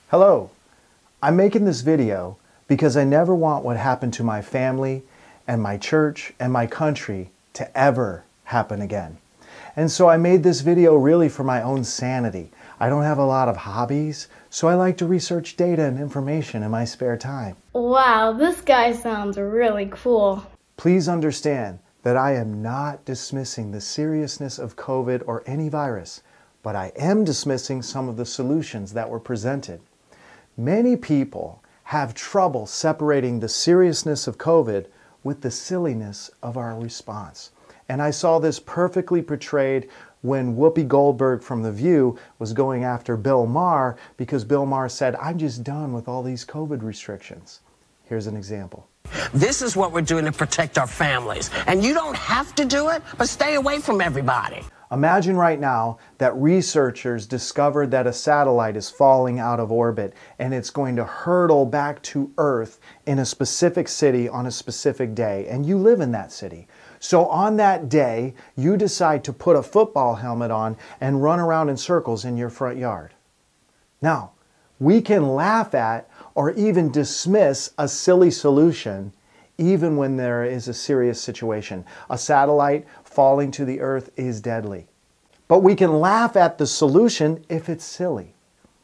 Hello, I'm making this video because I never want what happened to my family and my church and my country to ever happen again. And so I made this video really for my own sanity. I don't have a lot of hobbies, so I like to research data and information in my spare time. Wow, this guy sounds really cool. Please understand that I am not dismissing the seriousness of COVID or any virus, but I am dismissing some of the solutions that were presented. Many people have trouble separating the seriousness of COVID with the silliness of our response. And I saw this perfectly portrayed when Whoopi Goldberg from The View was going after Bill Maher because Bill Maher said, "I'm just done with all these COVID restrictions." Here's an example. This is what we're doing to protect our families. And you don't have to do it, but stay away from everybody. Imagine right now that researchers discovered that a satellite is falling out of orbit and it's going to hurtle back to Earth in a specific city on a specific day, and you live in that city. So on that day, you decide to put a football helmet on and run around in circles in your front yard. Now, we can laugh at or even dismiss a silly solution even when there is a serious situation. A satellite falling to the earth is deadly. But we can laugh at the solution if it's silly.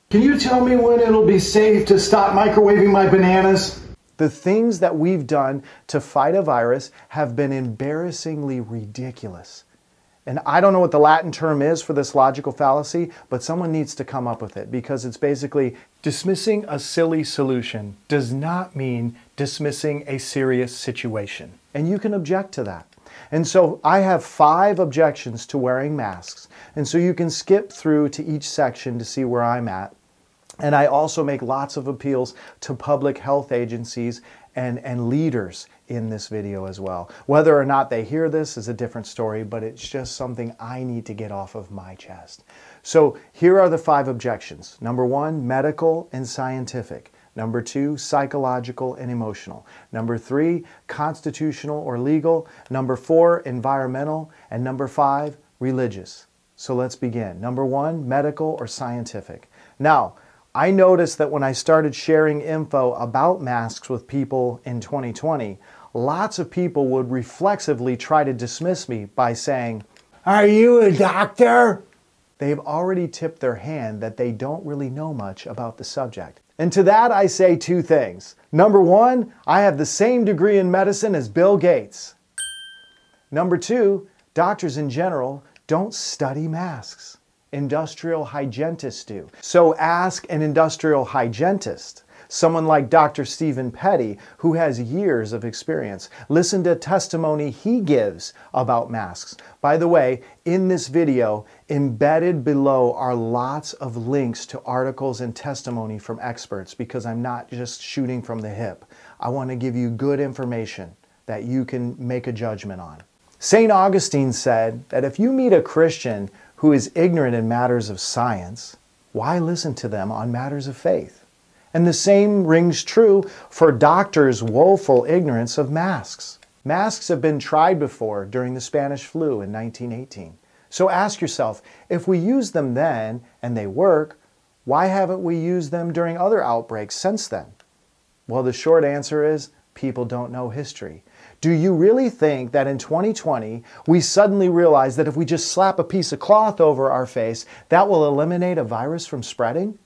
Can you tell me when it'll be safe to stop microwaving my bananas? The things that we've done to fight a virus have been embarrassingly ridiculous. And I don't know what the Latin term is for this logical fallacy, but someone needs to come up with it, because it's basically dismissing a silly solution does not mean dismissing a serious situation. And you can object to that. And so I have 5 objections to wearing masks. And so you can skip through to each section to see where I'm at. And I also make lots of appeals to public health agencies and leaders in this video as well. Whether or not they hear this is a different story, but it's just something I need to get off of my chest. So here are the 5 objections. Number 1, medical and scientific. Number 2, psychological and emotional. Number 3, constitutional or legal. Number 4, environmental. And number 5, religious. So let's begin. Number 1, medical or scientific. Now, I noticed that when I started sharing info about masks with people in 2020, lots of people would reflexively try to dismiss me by saying, "Are you a doctor?" They've already tipped their hand that they don't really know much about the subject. And to that I say 2 things. Number 1, I have the same degree in medicine as Bill Gates. Number 2, doctors in general don't study masks. Industrial hygienists do. So ask an industrial hygienist, someone like Dr. Stephen Petty, who has years of experience. Listen to testimony he gives about masks. By the way, in this video, embedded below are lots of links to articles and testimony from experts, because I'm not just shooting from the hip. I want to give you good information that you can make a judgment on. St. Augustine said that if you meet a Christian who is ignorant in matters of science, why listen to them on matters of faith? And the same rings true for doctors' woeful ignorance of masks. Masks have been tried before during the Spanish flu in 1918. So ask yourself, if we used them then and they work, why haven't we used them during other outbreaks since then? Well, the short answer is people don't know history. Do you really think that in 2020, we suddenly realize that if we just slap a piece of cloth over our face, that will eliminate a virus from spreading?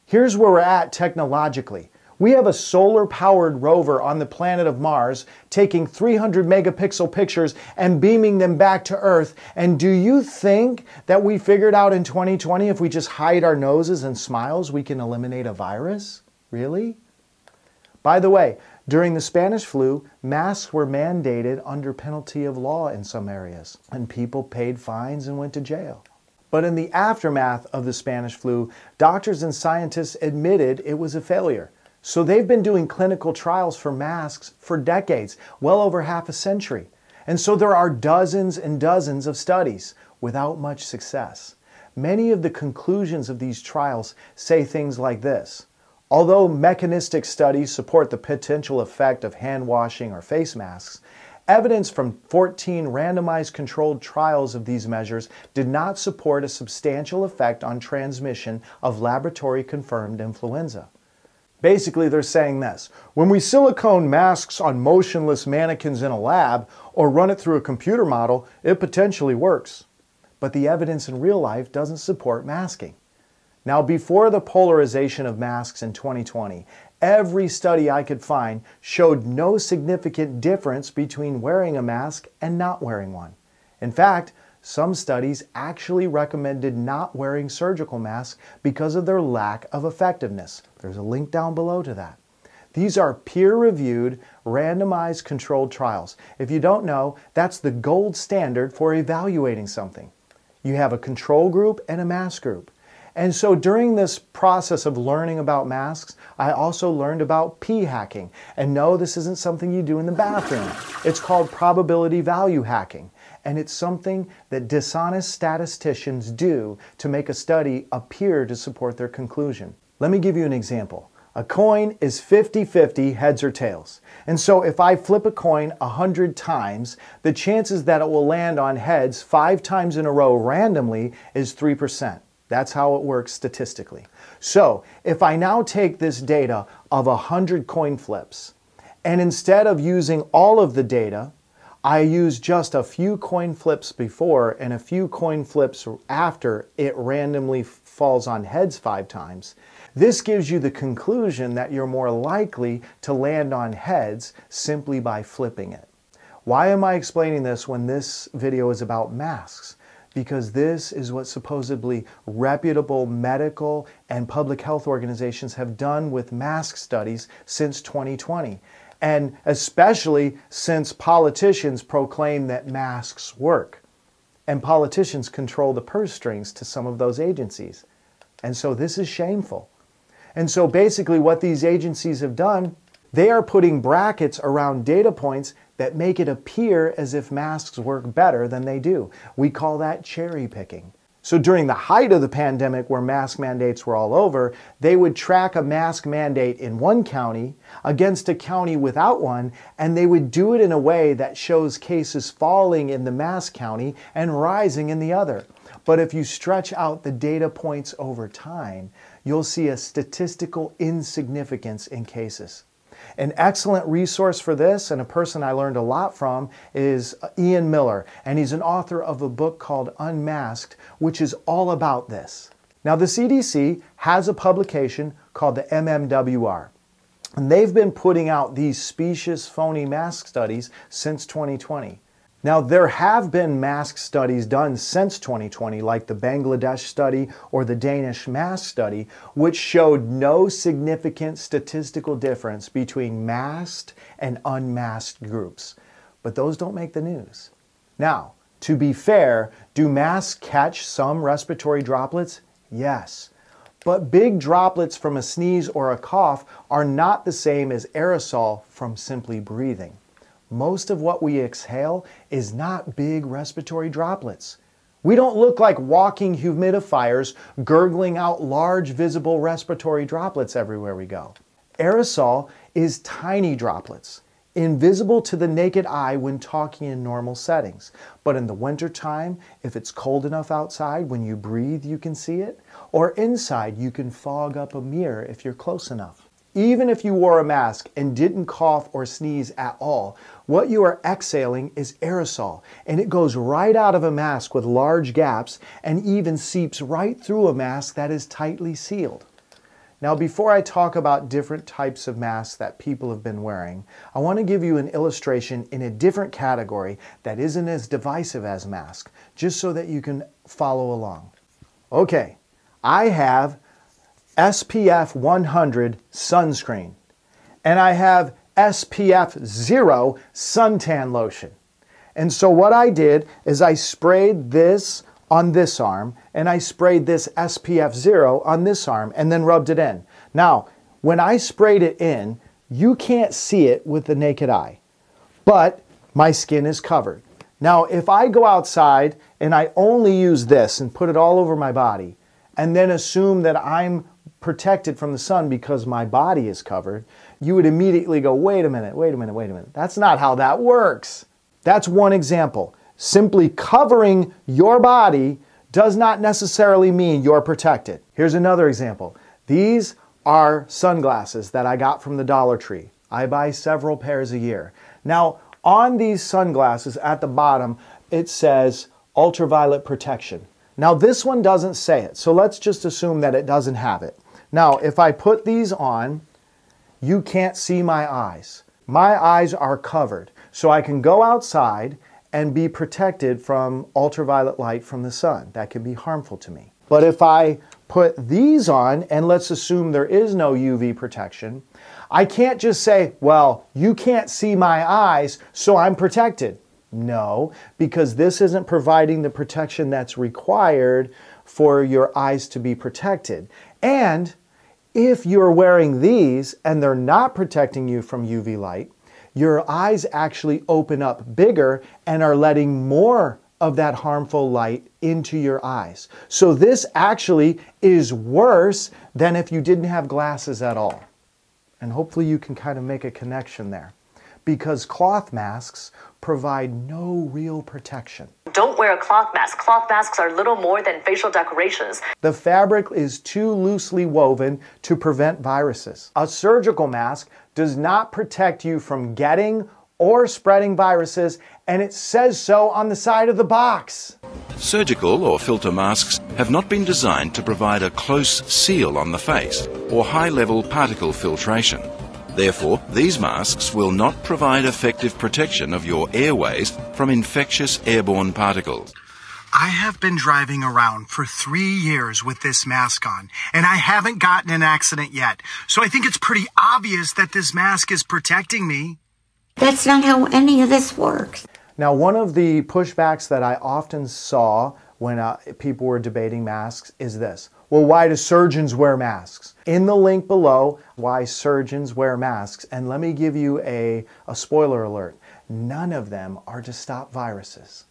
Here's where we're at technologically. We have a solar-powered rover on the planet of Mars taking 300 megapixel pictures and beaming them back to Earth. And do you think that we figured out in 2020 if we just hide our noses and smiles, we can eliminate a virus? Really? By the way, during the Spanish flu, masks were mandated under penalty of law in some areas, and people paid fines and went to jail. But in the aftermath of the Spanish flu, doctors and scientists admitted it was a failure. So they've been doing clinical trials for masks for decades, well over half a century. And so there are dozens and dozens of studies without much success. Many of the conclusions of these trials say things like this: although mechanistic studies support the potential effect of hand washing or face masks, Evidence from 14 randomized controlled trials of these measures did not support a substantial effect on transmission of laboratory-confirmed influenza. Basically, they're saying this: when we silicone masks on motionless mannequins in a lab or run it through a computer model, it potentially works. But the evidence in real life doesn't support masking. Now, before the polarization of masks in 2020, every study I could find showed no significant difference between wearing a mask and not wearing one. In fact, some studies actually recommended not wearing surgical masks because of their lack of effectiveness. There's a link down below to that. These are peer-reviewed, randomized controlled trials. If you don't know, that's the gold standard for evaluating something. You have a control group and a mask group. And so during this process of learning about masks, I also learned about p-hacking. And no, this isn't something you do in the bathroom. It's called probability value hacking. And it's something that dishonest statisticians do to make a study appear to support their conclusion. Let me give you an example. A coin is 50-50 heads or tails. And so if I flip a coin 100 times, the chances that it will land on heads 5 times in a row randomly is 3%. That's how it works statistically. So if I now take this data of 100 coin flips, and instead of using all of the data, I use just a few coin flips before and a few coin flips after it randomly falls on heads 5 times, this gives you the conclusion that you're more likely to land on heads simply by flipping it. Why am I explaining this when this video is about masks? Because this is what supposedly reputable medical and public health organizations have done with mask studies since 2020. And especially since politicians proclaim that masks work. And politicians control the purse strings to some of those agencies. And so this is shameful. And so basically what these agencies have done, they are putting brackets around data points that make it appear as if masks work better than they do. We call that cherry picking. So during the height of the pandemic, where mask mandates were all over, they would track a mask mandate in one county against a county without one, and they would do it in a way that shows cases falling in the mask county and rising in the other. But if you stretch out the data points over time, you'll see a statistical insignificance in cases. An excellent resource for this, and a person I learned a lot from, is Ian Miller, and he's an author of a book called Unmasked, which is all about this. Now, the CDC has a publication called the MMWR, and they've been putting out these specious phony mask studies since 2020. Now, there have been mask studies done since 2020, like the Bangladesh study or the Danish mask study, which showed no significant statistical difference between masked and unmasked groups. But those don't make the news. Now, to be fair, do masks catch some respiratory droplets? Yes. But big droplets from a sneeze or a cough are not the same as aerosol from simply breathing. Most of what we exhale is not big respiratory droplets. We don't look like walking humidifiers gurgling out large visible respiratory droplets everywhere we go. Aerosol is tiny droplets, invisible to the naked eye when talking in normal settings. But in the wintertime, if it's cold enough outside, when you breathe you can see it, or inside you can fog up a mirror if you're close enough. Even if you wore a mask and didn't cough or sneeze at all, what you are exhaling is aerosol, and it goes right out of a mask with large gaps and even seeps right through a mask that is tightly sealed. Now, before I talk about different types of masks that people have been wearing, I want to give you an illustration in a different category that isn't as divisive as mask, just so that you can follow along. Okay, I have SPF 100 sunscreen, and I have SPF 0 suntan lotion. And so what I did is I sprayed this on this arm, and I sprayed this SPF 0 on this arm, and then rubbed it in. Now, when I sprayed it in, you can't see it with the naked eye, but my skin is covered. Now, if I go outside and I only use this and put it all over my body, and then assume that I'm protected from the sun because my body is covered, you would immediately go, wait a minute. That's not how that works. That's one example. Simply covering your body does not necessarily mean you're protected. Here's another example. These are sunglasses that I got from the Dollar Tree. I buy several pairs a year. Now, on these sunglasses at the bottom, it says ultraviolet protection. Now, this one doesn't say it, so let's just assume that it doesn't have it. Now, if I put these on, you can't see my eyes. My eyes are covered, so I can go outside and be protected from ultraviolet light from the sun. That can be harmful to me. But if I put these on, and let's assume there is no UV protection, I can't just say, well, you can't see my eyes, so I'm protected. No, because this isn't providing the protection that's required for your eyes to be protected. And if you're wearing these and they're not protecting you from UV light, your eyes actually open up bigger and are letting more of that harmful light into your eyes. So this actually is worse than if you didn't have glasses at all. And hopefully you can kind of make a connection there, because cloth masks provide no real protection. Don't wear a cloth mask. Cloth masks are little more than facial decorations. The fabric is too loosely woven to prevent viruses. A surgical mask does not protect you from getting or spreading viruses, and it says so on the side of the box. Surgical or filter masks have not been designed to provide a close seal on the face or high-level particle filtration. Therefore, these masks will not provide effective protection of your airways from infectious airborne particles. I have been driving around for 3 years with this mask on, and I haven't gotten in an accident yet. So I think it's pretty obvious that this mask is protecting me. That's not how any of this works. Now, one of the pushbacks that I often saw when people were debating masks is this. Well, why do surgeons wear masks? In the link below, why surgeons wear masks, and let me give you a spoiler alert. None of them are to stop viruses.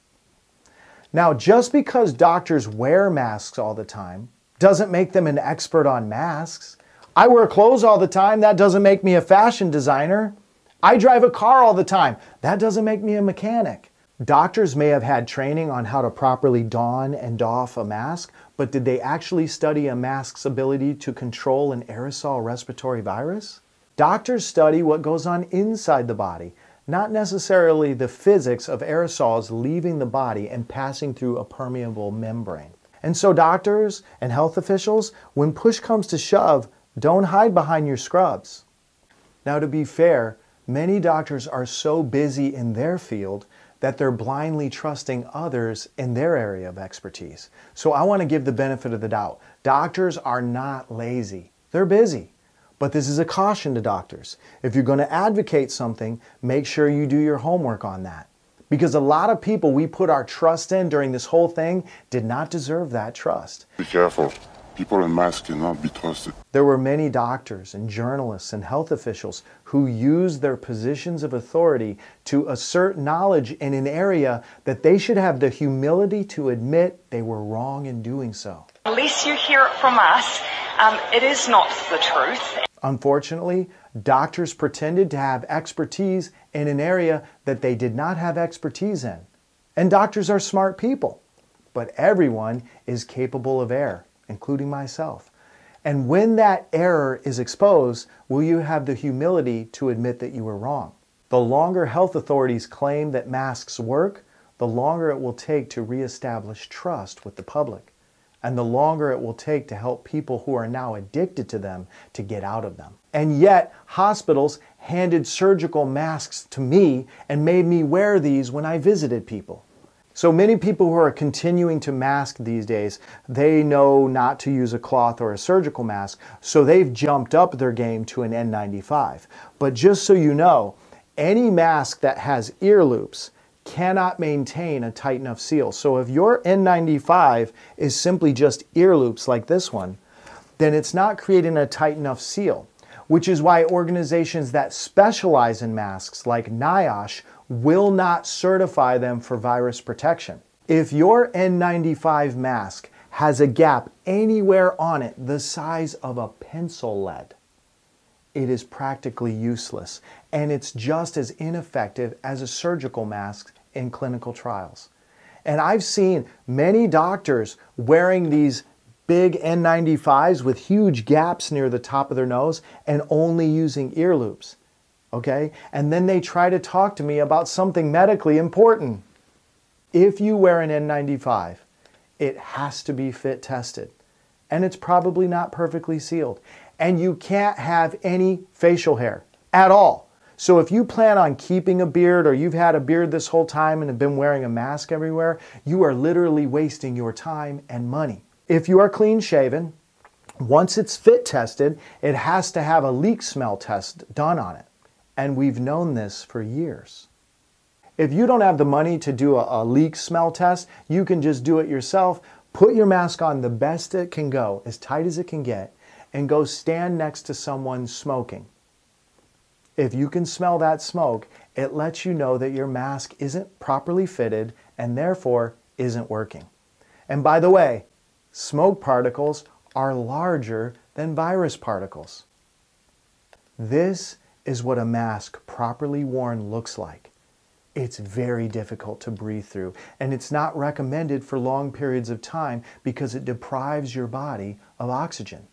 Now, just because doctors wear masks all the time doesn't make them an expert on masks. I wear clothes all the time. That doesn't make me a fashion designer. I drive a car all the time. That doesn't make me a mechanic. Doctors may have had training on how to properly don and doff a mask, but did they actually study a mask's ability to control an aerosol respiratory virus? Doctors study what goes on inside the body, not necessarily the physics of aerosols leaving the body and passing through a permeable membrane. And so doctors and health officials, when push comes to shove, don't hide behind your scrubs. Now, to be fair, many doctors are so busy in their field that they're blindly trusting others in their area of expertise. So I want to give the benefit of the doubt. Doctors are not lazy. They're busy. But this is a caution to doctors. If you're going to advocate something, make sure you do your homework on that. Because a lot of people we put our trust in during this whole thing did not deserve that trust. Be careful. People in masks cannot be trusted. There were many doctors and journalists and health officials who used their positions of authority to assert knowledge in an area that they should have the humility to admit they were wrong in doing so. Unless you hear it from us, it is not the truth. Unfortunately, doctors pretended to have expertise in an area that they did not have expertise in. And doctors are smart people, but everyone is capable of error, including myself. And when that error is exposed, will you have the humility to admit that you were wrong? The longer health authorities claim that masks work, the longer it will take to reestablish trust with the public. And the longer it will take to help people who are now addicted to them to get out of them. And yet, hospitals handed surgical masks to me and made me wear these when I visited people. So many people who are continuing to mask these days, they know not to use a cloth or a surgical mask, so they've jumped up their game to an N95. But just so you know, any mask that has ear loops cannot maintain a tight enough seal. So if your N95 is simply just ear loops like this one, then it's not creating a tight enough seal, which is why organizations that specialize in masks like NIOSH will not certify them for virus protection. If your N95 mask has a gap anywhere on it the size of a pencil lead, it is practically useless, and it's just as ineffective as a surgical mask in clinical trials. And I've seen many doctors wearing these big N95s with huge gaps near the top of their nose and only using ear loops. Okay? And then they try to talk to me about something medically important. If you wear an N95, it has to be fit tested. And it's probably not perfectly sealed. And you can't have any facial hair at all. So if you plan on keeping a beard, or you've had a beard this whole time and have been wearing a mask everywhere, you are literally wasting your time and money. If you are clean shaven, once it's fit tested, it has to have a leak smell test done on it. And we've known this for years. If you don't have the money to do a leak smell test, you can just do it yourself. Put your mask on the best it can go, as tight as it can get, and go stand next to someone smoking. If you can smell that smoke, it lets you know that your mask isn't properly fitted and therefore isn't working. And by the way, smoke particles are larger than virus particles. This is what a mask properly worn looks like. It's very difficult to breathe through, and it's not recommended for long periods of time because it deprives your body of oxygen.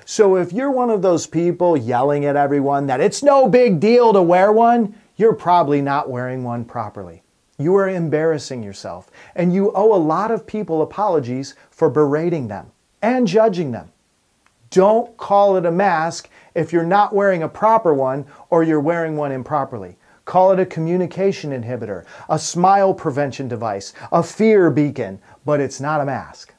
So if you're one of those people yelling at everyone that it's no big deal to wear one, you're probably not wearing one properly. You are embarrassing yourself, and you owe a lot of people apologies for berating them and judging them. Don't call it a mask if you're not wearing a proper one or you're wearing one improperly. Call it a communication inhibitor, a smile prevention device, a fear beacon, but it's not a mask.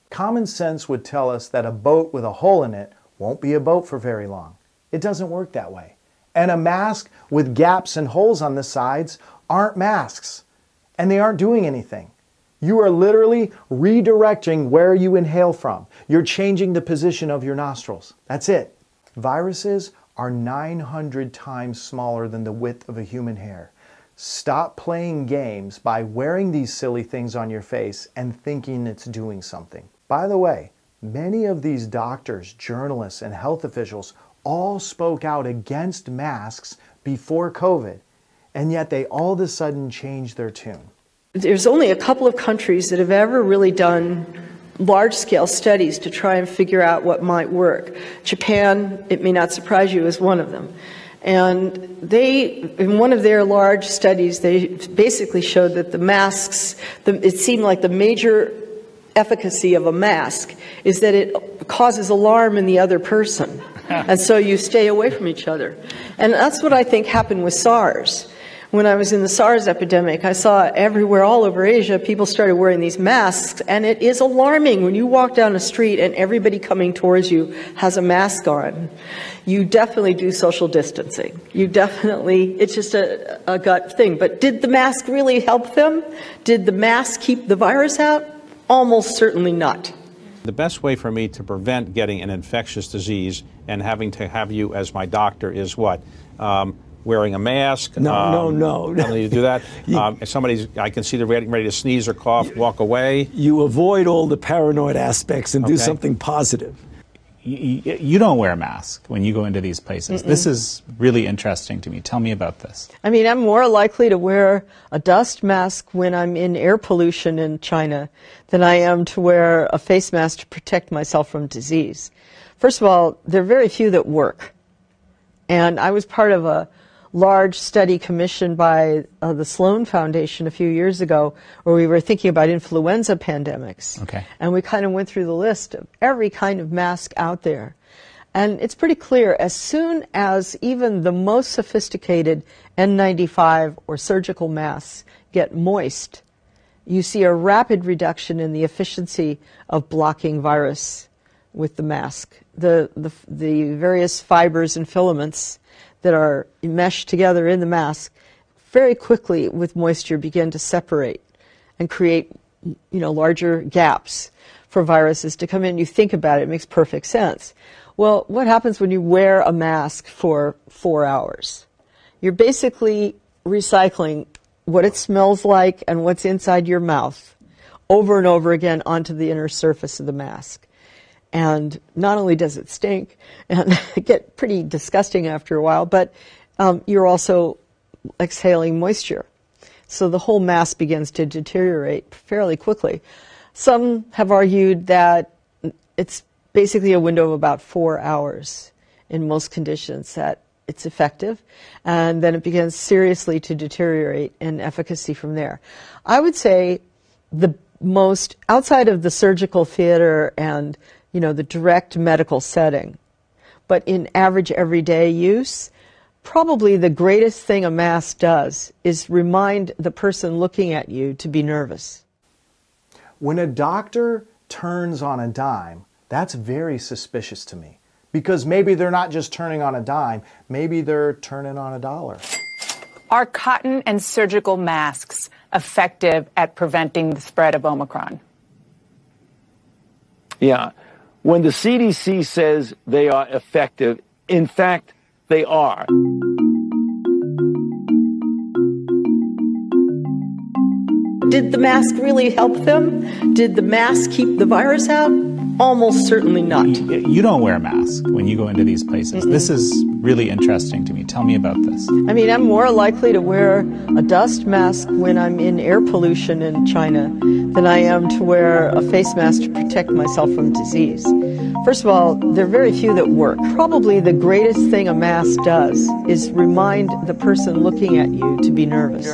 Common sense would tell us that a boat with a hole in it won't be a boat for very long. It doesn't work that way. And a mask with gaps and holes on the sides aren't masks, and they aren't doing anything. You are literally redirecting where you inhale from. You're changing the position of your nostrils. That's it. Viruses are 900 times smaller than the width of a human hair. Stop playing games by wearing these silly things on your face and thinking it's doing something. By the way, many of these doctors, journalists, and health officials all spoke out against masks before COVID, and yet they all of a sudden changed their tune. There's only a couple of countries that have ever really done large-scale studies to try and figure out what might work. Japan, it may not surprise you, is one of them. And they, in one of their large studies, they basically showed that the masks, it seemed like the major efficacy of a mask is that it causes alarm in the other person. And so you stay away from each other. And that's what I think happened with SARS. When I was in the SARS epidemic, I saw everywhere, all over Asia, people started wearing these masks, and it is alarming when you walk down a street and everybody coming towards you has a mask on. You definitely do social distancing. You definitely, it's just a gut thing. But did the mask really help them? Did the mask keep the virus out? Almost certainly not. The best way for me to prevent getting an infectious disease and having to have you as my doctor is what? Wearing a mask. No. I don't need to do that. If I can see they're getting ready to sneeze or cough, walk away. You avoid all the paranoid aspects and do something positive. You don't wear a mask when you go into these places. This is really interesting to me. Tell me about this. I mean, I'm more likely to wear a dust mask when I'm in air pollution in China than I am to wear a face mask to protect myself from disease. First of all, there are very few that work. And I was part of a large study commissioned by the Sloan Foundation a few years ago where we were thinking about influenza pandemics. Okay. And we kind of went through the list of every kind of mask out there. And it's pretty clear, as soon as even the most sophisticated N95 or surgical masks get moist, you see a rapid reduction in the efficiency of blocking virus with the mask. The various fibers and filaments that are meshed together in the mask very quickly with moisture begin to separate and create, larger gaps for viruses to come in. You think about it, it makes perfect sense. Well, what happens when you wear a mask for 4 hours? You're basically recycling what it smells like and what's inside your mouth over and over again onto the inner surface of the mask. And not only does it stink and get pretty disgusting after a while, but you're also exhaling moisture. So the whole mask begins to deteriorate fairly quickly. Some have argued that it's basically a window of about 4 hours in most conditions that it's effective, and then it begins seriously to deteriorate in efficacy from there. I would say the most, outside of the surgical theater and, the direct medical setting, but in average everyday use, probably the greatest thing a mask does is remind the person looking at you to be nervous. When a doctor turns on a dime, that's very suspicious to me. Because maybe they're not just turning on a dime, maybe they're turning on a dollar. Are cotton and surgical masks effective at preventing the spread of Omicron? Yeah. When the CDC says they are effective, in fact, they are. Did the mask really help them? Did the mask keep the virus out? Almost certainly not. You don't wear a mask when you go into these places. This is really interesting to me. Tell me about this. I mean, I'm more likely to wear a dust mask when I'm in air pollution in China than I am to wear a face mask to protect myself from disease. First of all, there are very few that work. Probably the greatest thing a mask does is remind the person looking at you to be nervous.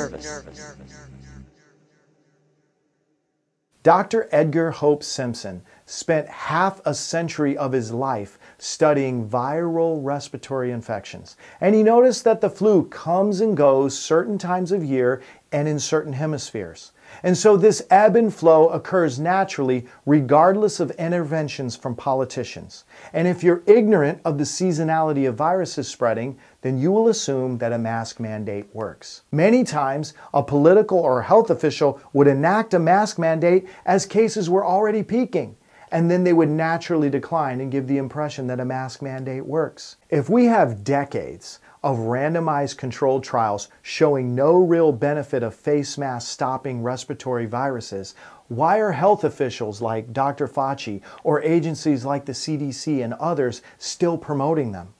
Dr. Edgar Hope Simpson spent half a century of his life studying viral respiratory infections. And he noticed that the flu comes and goes certain times of year and in certain hemispheres. And so this ebb and flow occurs naturally regardless of interventions from politicians. And if you're ignorant of the seasonality of viruses spreading, then you will assume that a mask mandate works. Many times, a political or health official would enact a mask mandate as cases were already peaking, and then they would naturally decline and give the impression that a mask mandate works. If we have decades of randomized controlled trials showing no real benefit of face masks stopping respiratory viruses, why are health officials like Dr. Fauci or agencies like the CDC and others still promoting them?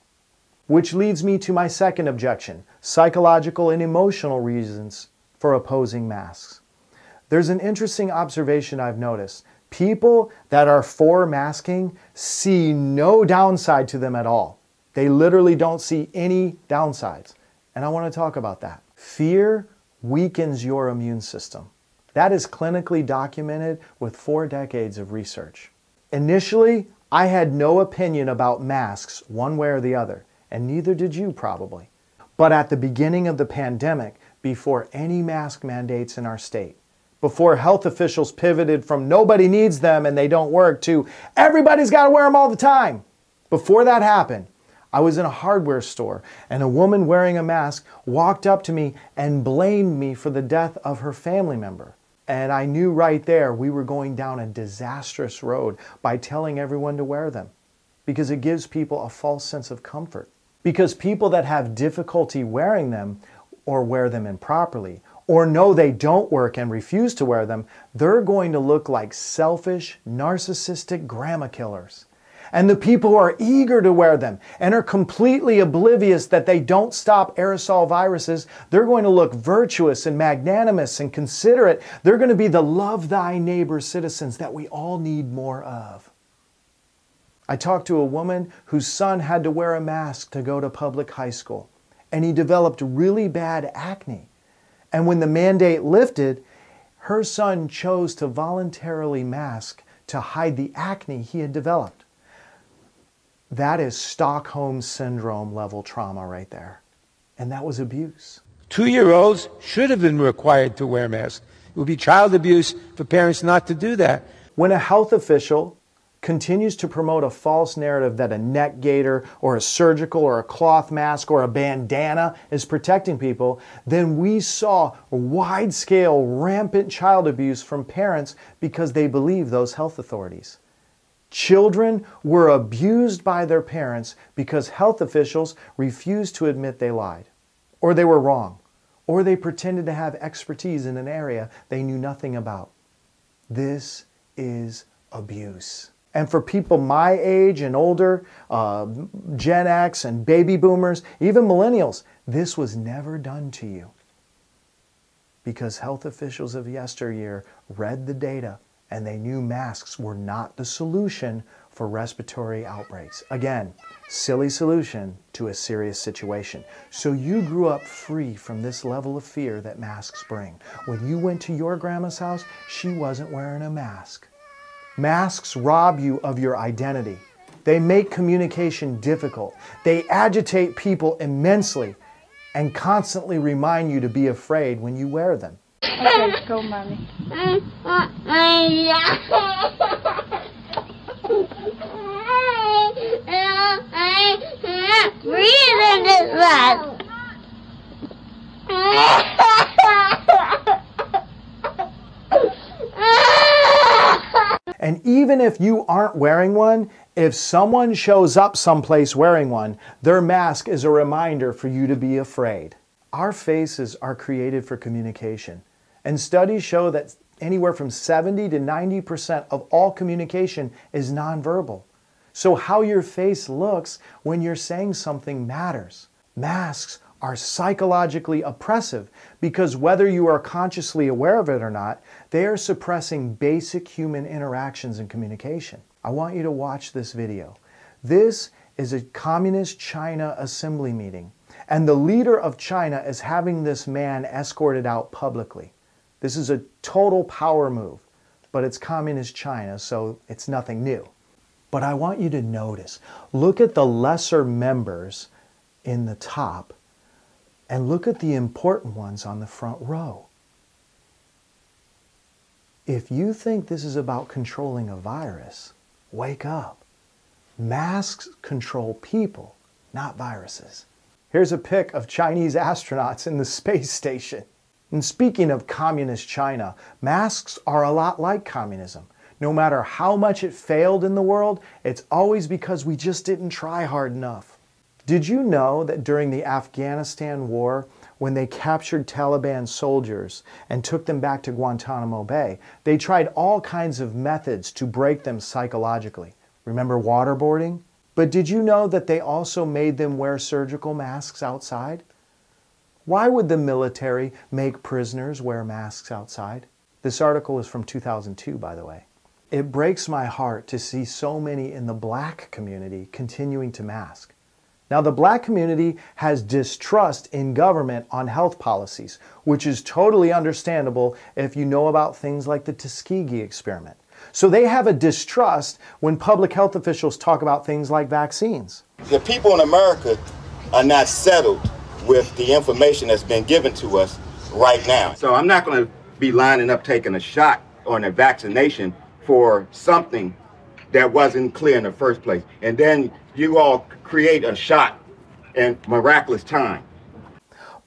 Which leads me to my second objection, psychological and emotional reasons for opposing masks. There's an interesting observation I've noticed. People that are for masking see no downside to them at all. They literally don't see any downsides. And I want to talk about that. Fear weakens your immune system. That is clinically documented with 4 decades of research. Initially, I had no opinion about masks one way or the other, and neither did you probably. But at the beginning of the pandemic, before any mask mandates in our state, before health officials pivoted from nobody needs them and they don't work to everybody's got to wear them all the time, before that happened, I was in a hardware store and a woman wearing a mask walked up to me and blamed me for the death of her family member. And I knew right there we were going down a disastrous road by telling everyone to wear them, because it gives people a false sense of comfort. Because people that have difficulty wearing them or wear them improperly or know they don't work and refuse to wear them, they're going to look like selfish, narcissistic grandma killers. And the people who are eager to wear them and are completely oblivious that they don't stop aerosol viruses, they're going to look virtuous and magnanimous and considerate. They're going to be the love thy neighbor citizens that we all need more of. I talked to a woman whose son had to wear a mask to go to public high school, and he developed really bad acne. And when the mandate lifted, her son chose to voluntarily mask to hide the acne he had developed. That is Stockholm Syndrome level trauma right there. And that was abuse. 2-year-olds should have been required to wear masks. It would be child abuse for parents not to do that. When a health official continues to promote a false narrative that a neck gaiter or a surgical or a cloth mask or a bandana is protecting people, then we saw wide-scale, rampant child abuse from parents because they believe those health authorities. Children were abused by their parents because health officials refused to admit they lied, or they were wrong, or they pretended to have expertise in an area they knew nothing about. This is abuse. And for people my age and older, Gen X and baby boomers, even millennials, this was never done to you. Because health officials of yesteryear read the data and they knew masks were not the solution for respiratory outbreaks. Again, silly solution to a serious situation. So you grew up free from this level of fear that masks bring. When you went to your grandma's house, she wasn't wearing a mask. Masks rob you of your identity. They make communication difficult. They agitate people immensely and constantly remind you to be afraid when you wear them. Okay, go, Mommy. Breathe in this mask. And even if you aren't wearing one, if someone shows up someplace wearing one, their mask is a reminder for you to be afraid. Our faces are created for communication, and studies show that anywhere from 70 to 90% of all communication is nonverbal. So how your face looks when you're saying something matters. Masks are psychologically oppressive because whether you are consciously aware of it or not, they are suppressing basic human interactions and communication. I want you to watch this video. This is a communist China assembly meeting, and the leader of China is having this man escorted out publicly. This is a total power move, but it's communist China, so it's nothing new. But I want you to notice, look at the lesser members in the top, and look at the important ones on the front row. If you think this is about controlling a virus, wake up. Masks control people, not viruses. Here's a pic of Chinese astronauts in the space station. And speaking of communist China, masks are a lot like communism. No matter how much it failed in the world, it's always because we just didn't try hard enough. Did you know that during the Afghanistan war, when they captured Taliban soldiers and took them back to Guantanamo Bay, they tried all kinds of methods to break them psychologically? Remember waterboarding? But did you know that they also made them wear surgical masks outside? Why would the military make prisoners wear masks outside? This article is from 2002, by the way. It breaks my heart to see so many in the black community continuing to mask. Now, the black community has distrust in government on health policies, which is totally understandable if you know about things like the Tuskegee experiment. So they have a distrust when public health officials talk about things like vaccines. The people in America are not settled with the information that's been given to us right now. So I'm not going to be lining up taking a shot or a vaccination for something that wasn't clear in the first place. And then you all create a shot in miraculous time.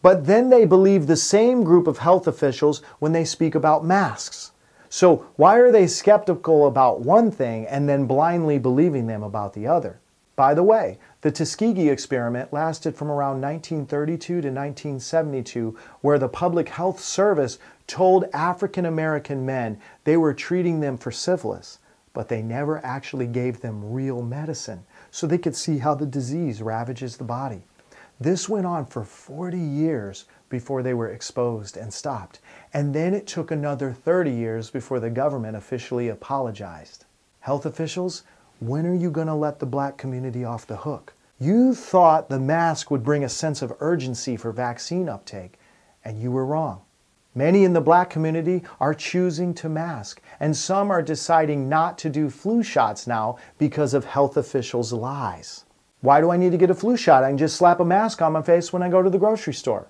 But then they believe the same group of health officials when they speak about masks. So why are they skeptical about one thing and then blindly believing them about the other? By the way, the Tuskegee experiment lasted from around 1932 to 1972, where the Public Health Service told African American men they were treating them for syphilis, but they never actually gave them real medicine so they could see how the disease ravages the body. This went on for 40 years before they were exposed and stopped, and then it took another 30 years before the government officially apologized. Health officials, when are you going to let the black community off the hook? You thought the mask would bring a sense of urgency for vaccine uptake, and you were wrong. Many in the black community are choosing to mask, and some are deciding not to do flu shots now because of health officials' lies. Why do I need to get a flu shot? I can just slap a mask on my face when I go to the grocery store.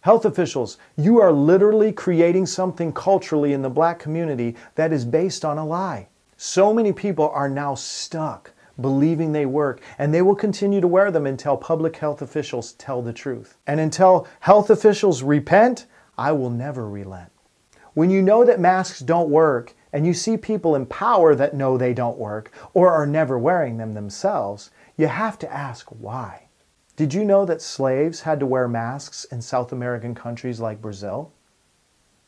Health officials, you are literally creating something culturally in the black community that is based on a lie. So many people are now stuck believing they work, and they will continue to wear them until public health officials tell the truth. And until health officials repent, I will never relent. When you know that masks don't work, and you see people in power that know they don't work, or are never wearing them themselves, you have to ask why. Did you know that slaves had to wear masks in South American countries like Brazil?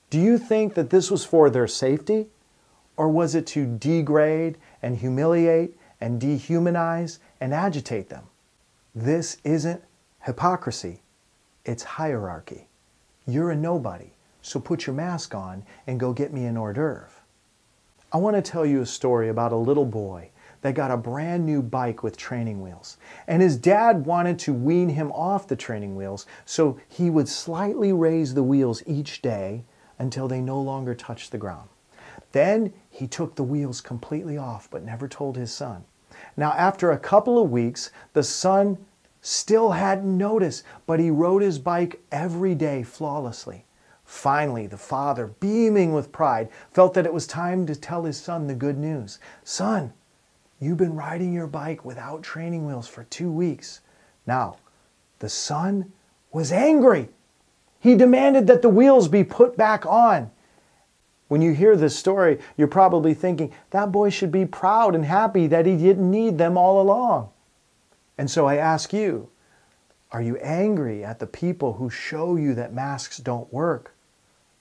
Do you think that this was for their safety? Or was it to degrade and humiliate and dehumanize and agitate them? This isn't hypocrisy, it's hierarchy. You're a nobody. so put your mask on and go get me an hors d'oeuvre. I want to tell you a story about a little boy that got a brand new bike with training wheels. And his dad wanted to wean him off the training wheels, so he would slightly raise the wheels each day until they no longer touched the ground. Then he took the wheels completely off, but never told his son. Now, after a couple of weeks, the son still hadn't noticed, but he rode his bike every day flawlessly. Finally, the father, beaming with pride, felt that it was time to tell his son the good news. Son, you've been riding your bike without training wheels for 2 weeks. Now, the son was angry. He demanded that the wheels be put back on. When you hear this story, you're probably thinking, that boy should be proud and happy that he didn't need them all along. And so I ask you, are you angry at the people who show you that masks don't work?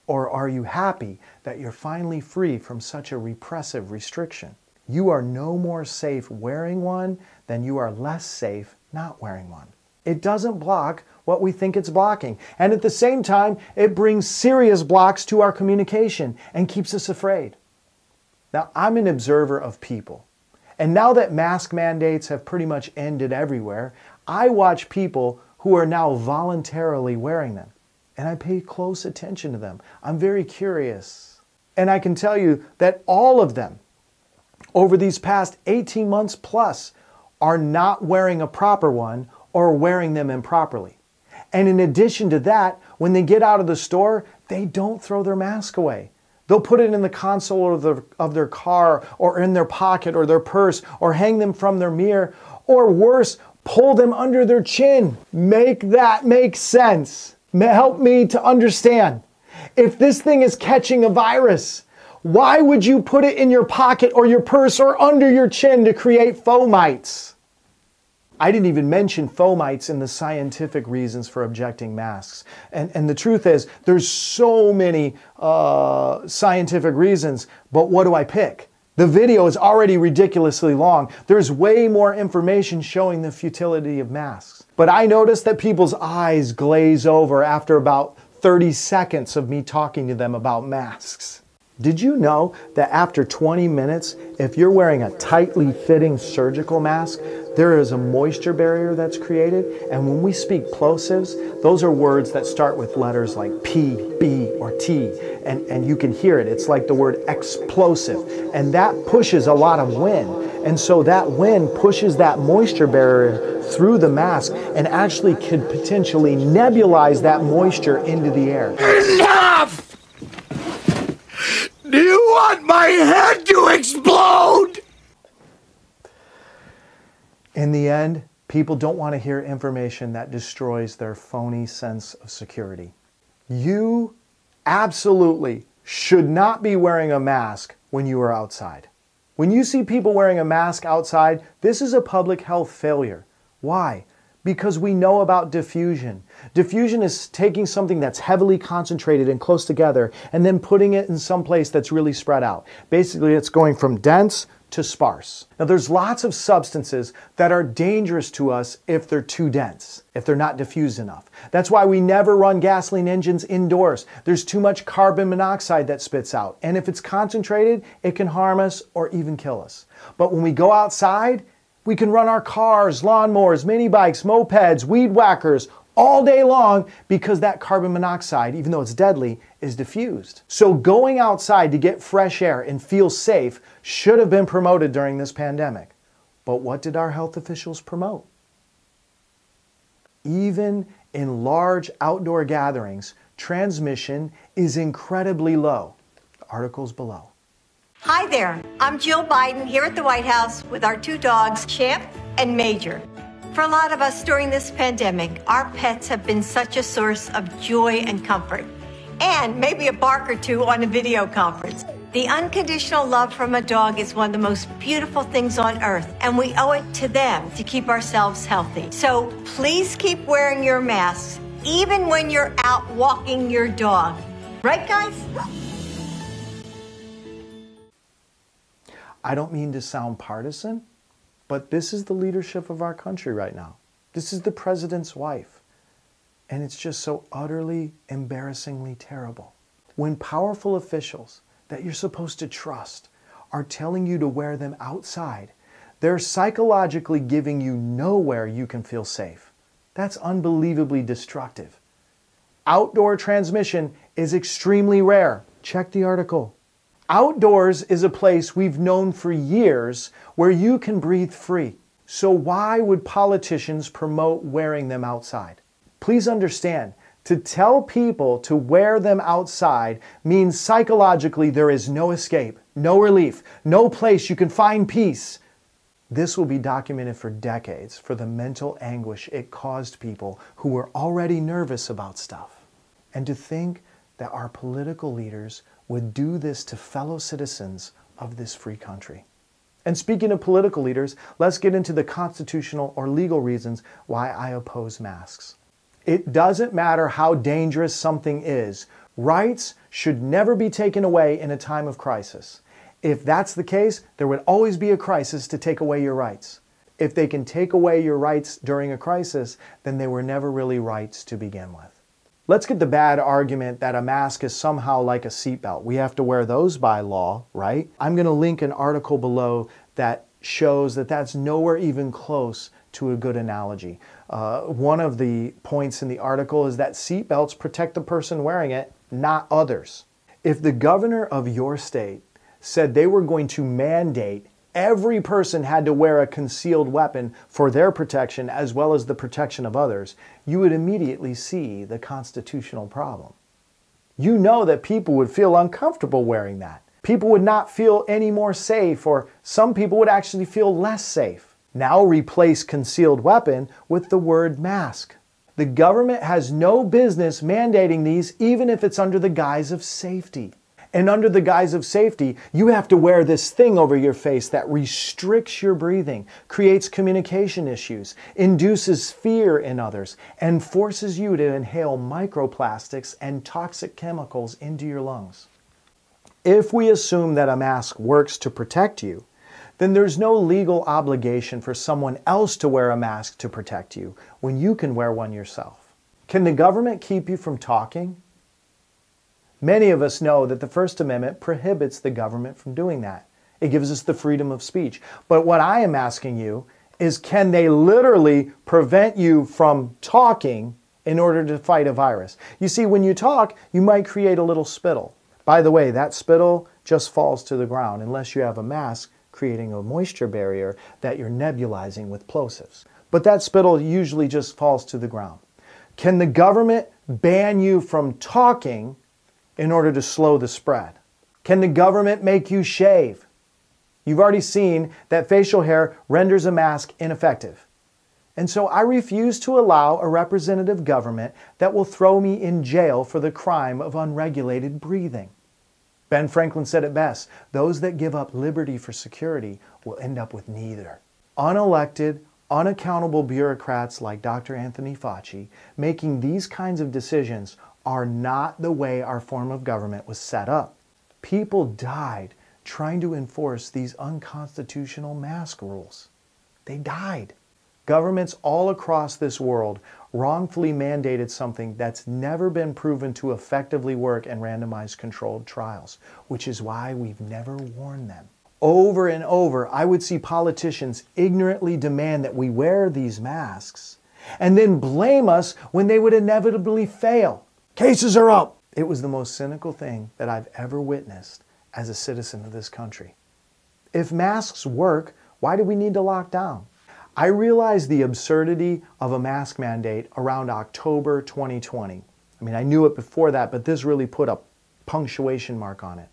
Or are you happy that you're finally free from such a repressive restriction? You are no more safe wearing one than you are less safe not wearing one. It doesn't block what we think it's blocking. And at the same time, it brings serious blocks to our communication and keeps us afraid. Now, I'm an observer of people. And now that mask mandates have pretty much ended everywhere, I watch people who are now voluntarily wearing them. And I pay close attention to them. I'm very curious. And I can tell you that all of them, over these past 18 months plus, are not wearing a proper one or wearing them improperly. And in addition to that, when they get out of the store, they don't throw their mask away. They'll put it in the console of their car or in their pocket or their purse or hang them from their mirror or worse, pull them under their chin. Make that make sense. Help me to understand. If this thing is catching a virus, why would you put it in your pocket or your purse or under your chin to create fomites? I didn't even mention fomites in the scientific reasons for objecting masks. And the truth is, there's so many scientific reasons, but what do I pick? The video is already ridiculously long. There's way more information showing the futility of masks. But I noticed that people's eyes glaze over after about 30 seconds of me talking to them about masks. Did you know that after 20 minutes, if you're wearing a tightly fitting surgical mask, there is a moisture barrier that's created? And when we speak plosives, those are words that start with letters like P, B, or T. And you can hear it. It's like the word explosive. And that pushes a lot of wind. And so that wind pushes that moisture barrier through the mask and actually could potentially nebulize that moisture into the air. Enough! Do you want my head to explode? In the end, people don't want to hear information that destroys their phony sense of security. You absolutely should not be wearing a mask when you are outside. When you see people wearing a mask outside, this is a public health failure. Why? Because we know about diffusion. Diffusion is taking something that's heavily concentrated and close together and then putting it in some place that's really spread out. Basically, it's going from dense to sparse. Now, there's lots of substances that are dangerous to us if they're too dense, if they're not diffused enough. That's why we never run gasoline engines indoors. There's too much carbon monoxide that spits out. And if it's concentrated, it can harm us or even kill us. But when we go outside, we can run our cars, lawnmowers, mini bikes, mopeds, weed whackers all day long because that carbon monoxide, even though it's deadly, is diffused. So going outside to get fresh air and feel safe should have been promoted during this pandemic. But what did our health officials promote? Even in large outdoor gatherings, transmission is incredibly low. The article's below. Hi there, I'm Jill Biden here at the White House with our two dogs, Champ and Major. For a lot of us during this pandemic, our pets have been such a source of joy and comfort, and maybe a bark or two on a video conference. The unconditional love from a dog is one of the most beautiful things on earth, and we owe it to them to keep ourselves healthy. So please keep wearing your masks, even when you're out walking your dog. Right, guys? I don't mean to sound partisan, but this is the leadership of our country right now. This is the president's wife. And it's just so utterly, embarrassingly terrible. When powerful officials that you're supposed to trust are telling you to wear them outside, they're psychologically giving you nowhere you can feel safe. That's unbelievably destructive. Outdoor transmission is extremely rare. Check the article. Outdoors is a place we've known for years where you can breathe free. So why would politicians promote wearing them outside? Please understand, to tell people to wear them outside means psychologically there is no escape, no relief, no place you can find peace. This will be documented for decades for the mental anguish it caused people who were already nervous about stuff. And to think that our political leaders would do this to fellow citizens of this free country. And speaking of political leaders, let's get into the constitutional or legal reasons why I oppose masks. It doesn't matter how dangerous something is. Rights should never be taken away in a time of crisis. If that's the case, there would always be a crisis to take away your rights. If they can take away your rights during a crisis, then they were never really rights to begin with. Let's get the bad argument that a mask is somehow like a seatbelt. We have to wear those by law, right? I'm going to link an article below that shows that that's nowhere even close to a good analogy. One of the points in the article is that seatbelts protect the person wearing it, not others. If the governor of your state said they were going to mandate every person had to wear a concealed weapon for their protection as well as the protection of others, you would immediately see the constitutional problem. You know that people would feel uncomfortable wearing that. People would not feel any more safe, or some people would actually feel less safe. Now replace concealed weapon with the word mask. The government has no business mandating these even if it's under the guise of safety. And under the guise of safety, you have to wear this thing over your face that restricts your breathing, creates communication issues, induces fear in others, and forces you to inhale microplastics and toxic chemicals into your lungs. If we assume that a mask works to protect you, then there's no legal obligation for someone else to wear a mask to protect you when you can wear one yourself. Can the government keep you from talking? Many of us know that the First Amendment prohibits the government from doing that. It gives us the freedom of speech. But what I am asking you is, can they literally prevent you from talking in order to fight a virus? You see, when you talk, you might create a little spittle. By the way, that spittle just falls to the ground unless you have a mask creating a moisture barrier that you're nebulizing with plosives. But that spittle usually just falls to the ground. Can the government ban you from talking in order to slow the spread? Can the government make you shave? You've already seen that facial hair renders a mask ineffective. And so I refuse to allow a representative government that will throw me in jail for the crime of unregulated breathing. Ben Franklin said it best, those that give up liberty for security will end up with neither. Unelected, unaccountable bureaucrats like Dr. Anthony Fauci making these kinds of decisions are not the way our form of government was set up. People died trying to enforce these unconstitutional mask rules. They died. Governments all across this world wrongfully mandated something that's never been proven to effectively work in randomized controlled trials, which is why we've never worn them. Over and over, I would see politicians ignorantly demand that we wear these masks and then blame us when they would inevitably fail. Cases are up. It was the most cynical thing that I've ever witnessed as a citizen of this country. If masks work, why do we need to lock down? I realized the absurdity of a mask mandate around October 2020. I mean, I knew it before that, but this really put a punctuation mark on it.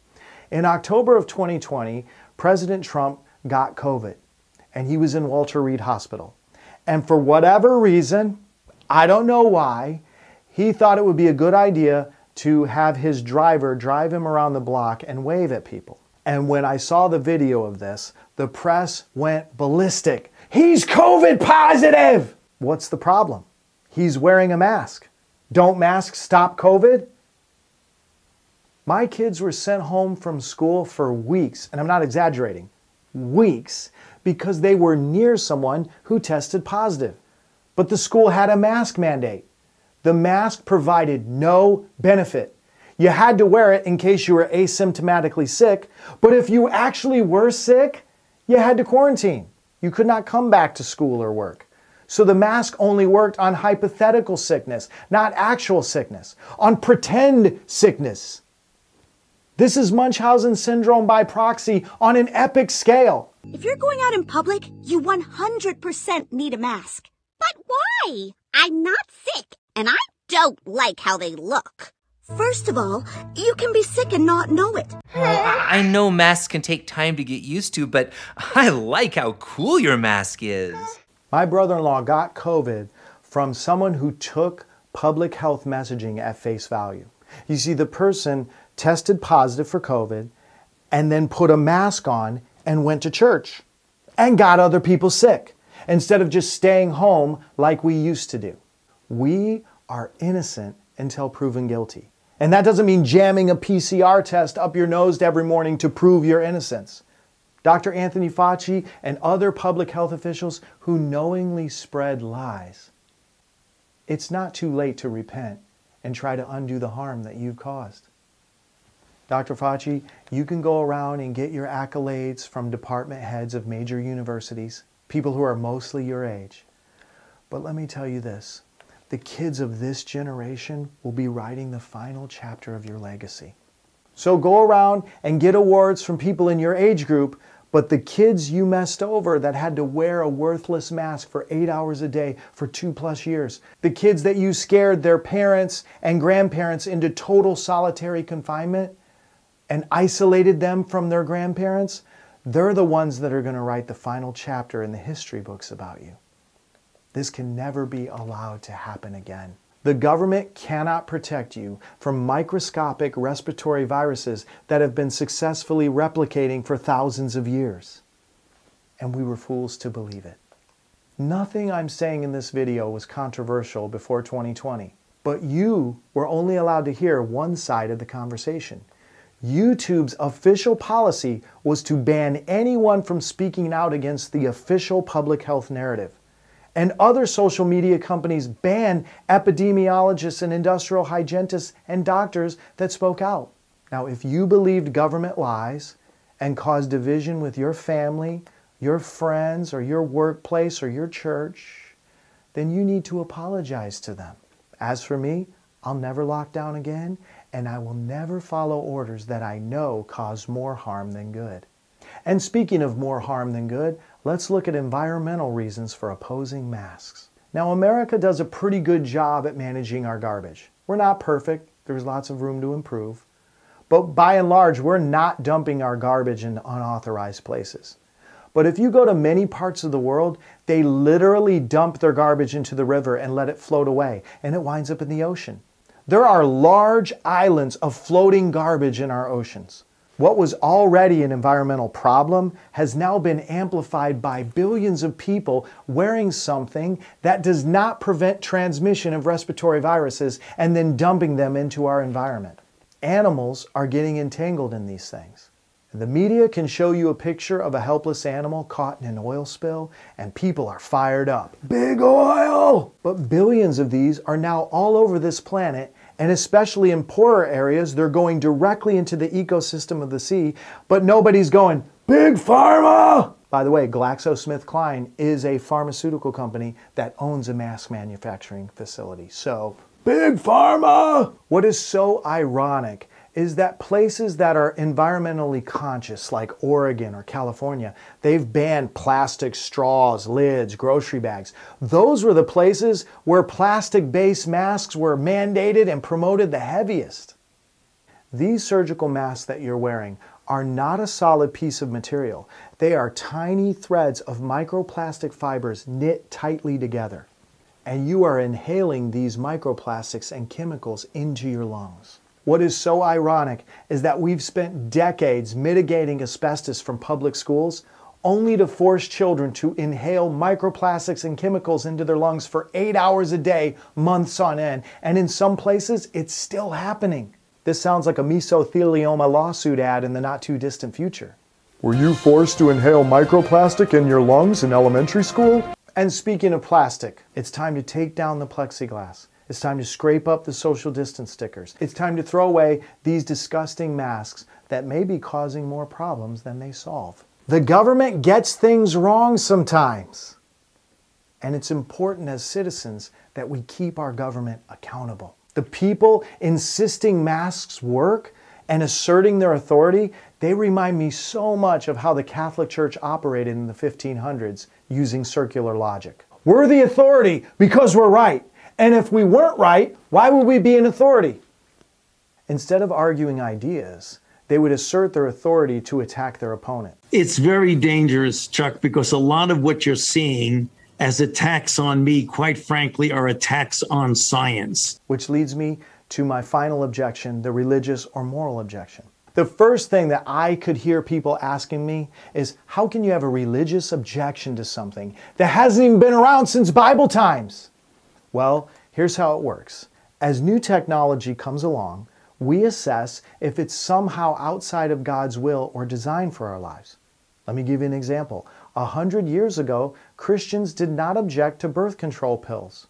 In October of 2020, President Trump got COVID, and he was in Walter Reed Hospital. And for whatever reason, I don't know why, he thought it would be a good idea to have his driver drive him around the block and wave at people. And when I saw the video of this, the press went ballistic. He's COVID positive! What's the problem? He's wearing a mask. Don't masks stop COVID? My kids were sent home from school for weeks, and I'm not exaggerating, weeks, because they were near someone who tested positive. But the school had a mask mandate. The mask provided no benefit. You had to wear it in case you were asymptomatically sick, but if you actually were sick, you had to quarantine. You could not come back to school or work. So the mask only worked on hypothetical sickness, not actual sickness, on pretend sickness. This is Munchausen syndrome by proxy on an epic scale. If you're going out in public, you 100% need a mask. But why? I'm not sick, and I don't like how they look. First of all, you can be sick and not know it. Well, I know masks can take time to get used to, but I like how cool your mask is. My brother-in-law got COVID from someone who took public health messaging at face value. You see, the person tested positive for COVID and then put a mask on and went to church and got other people sick instead of just staying home like we used to do. We are innocent until proven guilty. And that doesn't mean jamming a PCR test up your nose every morning to prove your innocence. Dr. Anthony Fauci and other public health officials who knowingly spread lies. It's not too late to repent and try to undo the harm that you've caused. Dr. Fauci, you can go around and get your accolades from department heads of major universities, people who are mostly your age. But let me tell you this. The kids of this generation will be writing the final chapter of your legacy. So go around and get awards from people in your age group, but the kids you messed over that had to wear a worthless mask for 8 hours a day for 2+ years, the kids that you scared their parents and grandparents into total solitary confinement and isolated them from their grandparents, they're the ones that are going to write the final chapter in the history books about you. This can never be allowed to happen again. The government cannot protect you from microscopic respiratory viruses that have been successfully replicating for thousands of years. And we were fools to believe it. Nothing I'm saying in this video was controversial before 2020, but you were only allowed to hear one side of the conversation. YouTube's official policy was to ban anyone from speaking out against the official public health narrative. And other social media companies ban epidemiologists and industrial hygienists and doctors that spoke out. Now, if you believed government lies and caused division with your family, your friends, or your workplace, or your church, then you need to apologize to them. As for me, I'll never lock down again, and I will never follow orders that I know cause more harm than good. And speaking of more harm than good, let's look at environmental reasons for opposing masks. Now, America does a pretty good job at managing our garbage. We're not perfect. There's lots of room to improve. But by and large, we're not dumping our garbage in unauthorized places. But if you go to many parts of the world, they literally dump their garbage into the river and let it float away, and it winds up in the ocean. There are large islands of floating garbage in our oceans. What was already an environmental problem has now been amplified by billions of people wearing something that does not prevent transmission of respiratory viruses and then dumping them into our environment. Animals are getting entangled in these things. The media can show you a picture of a helpless animal caught in an oil spill, and people are fired up. Big oil! But billions of these are now all over this planet, and especially in poorer areas, they're going directly into the ecosystem of the sea, but nobody's going, Big Pharma! By the way, GlaxoSmithKline is a pharmaceutical company that owns a mask manufacturing facility. So, Big Pharma! What is so ironic is that places that are environmentally conscious, like Oregon or California, they've banned plastic straws, lids, grocery bags. Those were the places where plastic-based masks were mandated and promoted the heaviest. These surgical masks that you're wearing are not a solid piece of material. They are tiny threads of microplastic fibers knit tightly together. And you are inhaling these microplastics and chemicals into your lungs. What is so ironic is that we've spent decades mitigating asbestos from public schools only to force children to inhale microplastics and chemicals into their lungs for 8 hours a day, months on end. And in some places, it's still happening. This sounds like a mesothelioma lawsuit ad in the not too distant future. Were you forced to inhale microplastic in your lungs in elementary school? And speaking of plastic, it's time to take down the plexiglass. It's time to scrape up the social distance stickers. It's time to throw away these disgusting masks that may be causing more problems than they solve. The government gets things wrong sometimes. And it's important as citizens that we keep our government accountable. The people insisting masks work and asserting their authority, they remind me so much of how the Catholic Church operated in the 1500s using circular logic. We're the authority because we're right. And if we weren't right, why would we be an authority? Instead of arguing ideas, they would assert their authority to attack their opponent. It's very dangerous, Chuck, because a lot of what you're seeing as attacks on me, quite frankly, are attacks on science. Which leads me to my final objection, the religious or moral objection. The first thing that I could hear people asking me is, how can you have a religious objection to something that hasn't even been around since Bible times? Well, here's how it works. As new technology comes along, we assess if it's somehow outside of God's will or design for our lives. Let me give you an example. 100 years ago, Christians did not object to birth control pills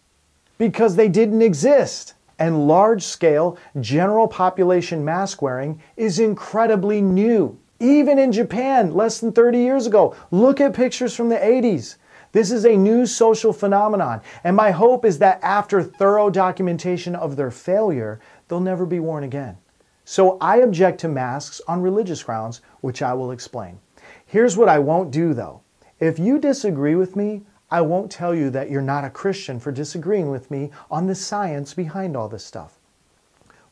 because they didn't exist. And large-scale general population mask wearing is incredibly new. Even in Japan, less than 30 years ago. Look at pictures from the 80s. This is a new social phenomenon, and my hope is that after thorough documentation of their failure, they'll never be worn again. So I object to masks on religious grounds, which I will explain. Here's what I won't do though. If you disagree with me, I won't tell you that you're not a Christian for disagreeing with me on the science behind all this stuff.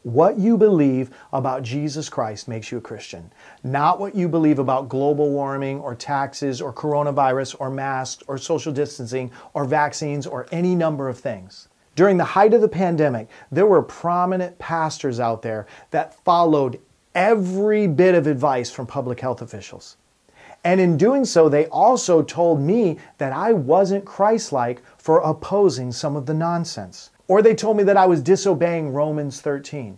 What you believe about Jesus Christ makes you a Christian, not what you believe about global warming or taxes or coronavirus or masks or social distancing or vaccines or any number of things. During the height of the pandemic, there were prominent pastors out there that followed every bit of advice from public health officials. And in doing so, they also told me that I wasn't Christ-like for opposing some of the nonsense. Or they told me that I was disobeying Romans 13.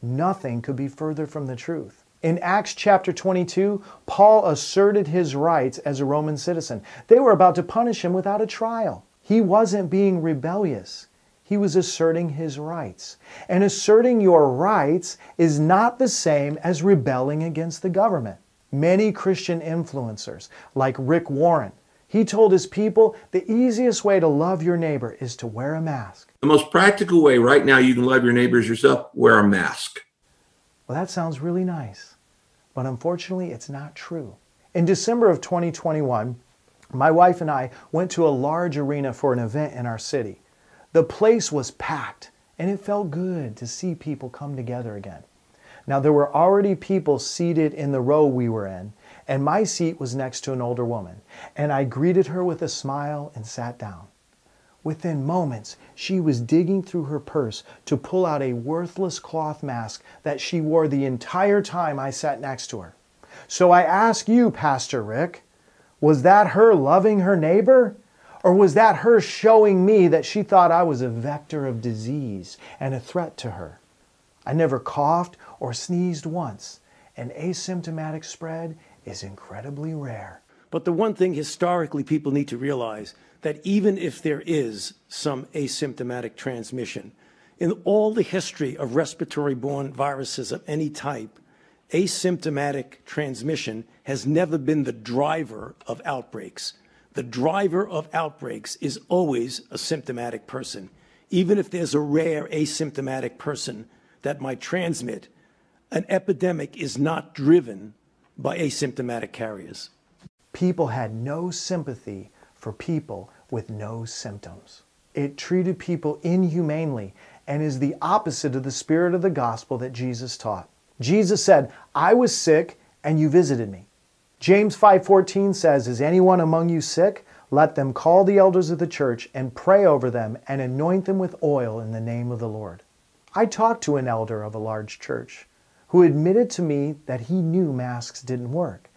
Nothing could be further from the truth. In Acts chapter 22, Paul asserted his rights as a Roman citizen. They were about to punish him without a trial. He wasn't being rebellious. He was asserting his rights. And asserting your rights is not the same as rebelling against the government. Many Christian influencers, like Rick Warren, he told his people the easiest way to love your neighbor is to wear a mask. The most practical way right now you can love your neighbors yourself, wear a mask. Well, that sounds really nice, but unfortunately it's not true. In December of 2021, my wife and I went to a large arena for an event in our city. The place was packed, and it felt good to see people come together again. Now, there were already people seated in the row we were in, and my seat was next to an older woman, and I greeted her with a smile and sat down. Within moments, she was digging through her purse to pull out a worthless cloth mask that she wore the entire time I sat next to her. So I ask you, Pastor Rick, was that her loving her neighbor? Or was that her showing me that she thought I was a vector of disease and a threat to her? I never coughed or sneezed once. An asymptomatic spread is incredibly rare. But the one thing historically people need to realize, that even if there is some asymptomatic transmission, in all the history of respiratory-borne viruses of any type, asymptomatic transmission has never been the driver of outbreaks. The driver of outbreaks is always a symptomatic person. Even if there's a rare asymptomatic person that might transmit, an epidemic is not driven by asymptomatic carriers. People had no sympathy for people with no symptoms. It treated people inhumanely and is the opposite of the spirit of the gospel that Jesus taught. Jesus said, I was sick and you visited me. James 5:14 says, is anyone among you sick? Let them call the elders of the church and pray over them and anoint them with oil in the name of the Lord. I talked to an elder of a large church who admitted to me that he knew masks didn't work.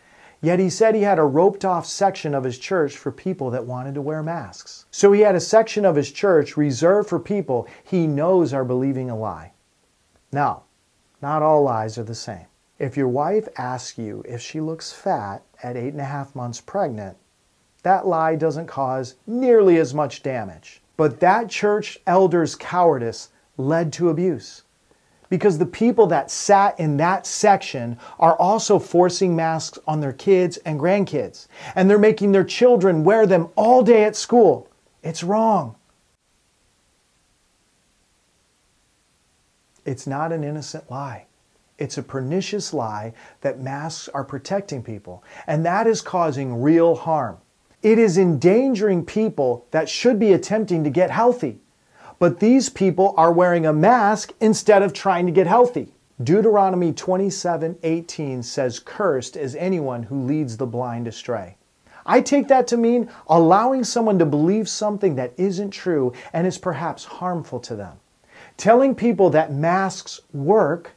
Yet he said he had a roped off section of his church for people that wanted to wear masks. So he had a section of his church reserved for people he knows are believing a lie. Now, not all lies are the same. If your wife asks you if she looks fat at 8.5 months pregnant, that lie doesn't cause nearly as much damage. But that church elder's cowardice led to abuse. Because the people that sat in that section are also forcing masks on their kids and grandkids. And they're making their children wear them all day at school. It's wrong. It's not an innocent lie. It's a pernicious lie that masks are protecting people. And that is causing real harm. It is endangering people that should be attempting to get healthy. But these people are wearing a mask instead of trying to get healthy. Deuteronomy 27:18 says, "Cursed is anyone who leads the blind astray." I take that to mean allowing someone to believe something that isn't true and is perhaps harmful to them. Telling people that masks work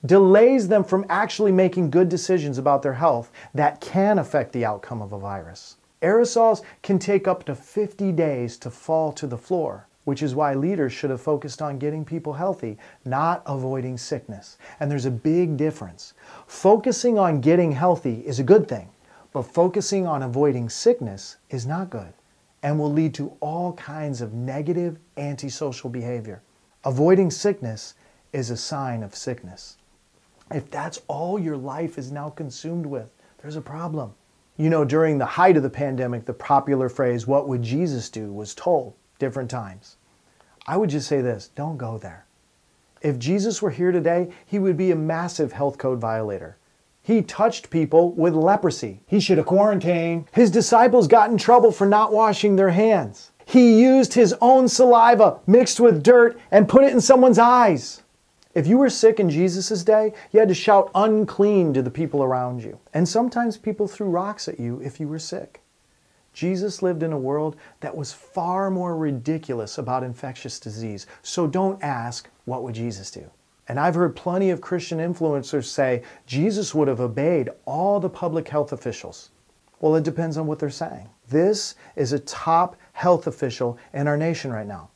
delays them from actually making good decisions about their health that can affect the outcome of a virus. Aerosols can take up to 50 days to fall to the floor, which is why leaders should have focused on getting people healthy, not avoiding sickness. And there's a big difference. Focusing on getting healthy is a good thing, but focusing on avoiding sickness is not good and will lead to all kinds of negative antisocial behavior. Avoiding sickness is a sign of sickness. If that's all your life is now consumed with, there's a problem. You know, during the height of the pandemic, the popular phrase, "What would Jesus do?" was told different times. I would just say this, don't go there. If Jesus were here today, he would be a massive health code violator. He touched people with leprosy. He should have quarantined. His disciples got in trouble for not washing their hands. He used his own saliva mixed with dirt and put it in someone's eyes. If you were sick in Jesus' day, you had to shout unclean to the people around you. And sometimes people threw rocks at you if you were sick. Jesus lived in a world that was far more ridiculous about infectious disease. So don't ask, what would Jesus do? And I've heard plenty of Christian influencers say Jesus would have obeyed all the public health officials. Well, it depends on what they're saying. This is a top health official in our nation right now.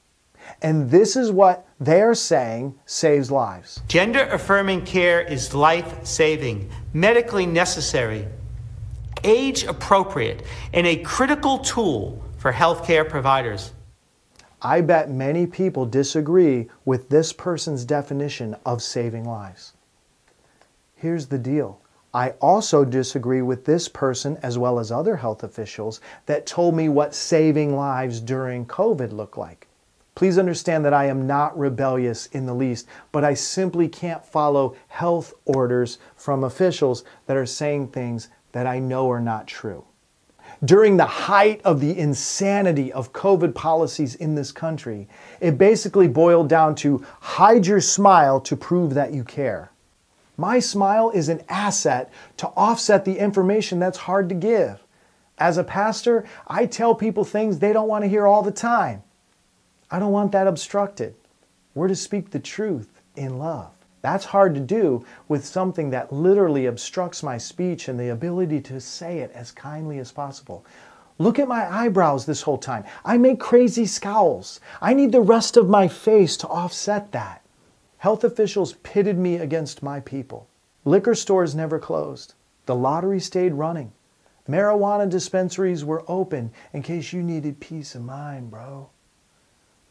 And this is what they're saying saves lives. Gender-affirming care is life-saving, medically necessary, age-appropriate, and a critical tool for healthcare providers. I bet many people disagree with this person's definition of saving lives. Here's the deal. I also disagree with this person, as well as other health officials, that told me what saving lives during COVID looked like. Please understand that I am not rebellious in the least, but I simply can't follow health orders from officials that are saying things that I know are not true. During the height of the insanity of COVID policies in this country, it basically boiled down to hide your smile to prove that you care. My smile is an asset to offset the information that's hard to give. As a pastor, I tell people things they don't want to hear all the time. I don't want that obstructed. We're to speak the truth in love. That's hard to do with something that literally obstructs my speech and the ability to say it as kindly as possible. Look at my eyebrows this whole time. I make crazy scowls. I need the rest of my face to offset that. Health officials pitted me against my people. Liquor stores never closed. The lottery stayed running. Marijuana dispensaries were open in case you needed peace of mind, bro.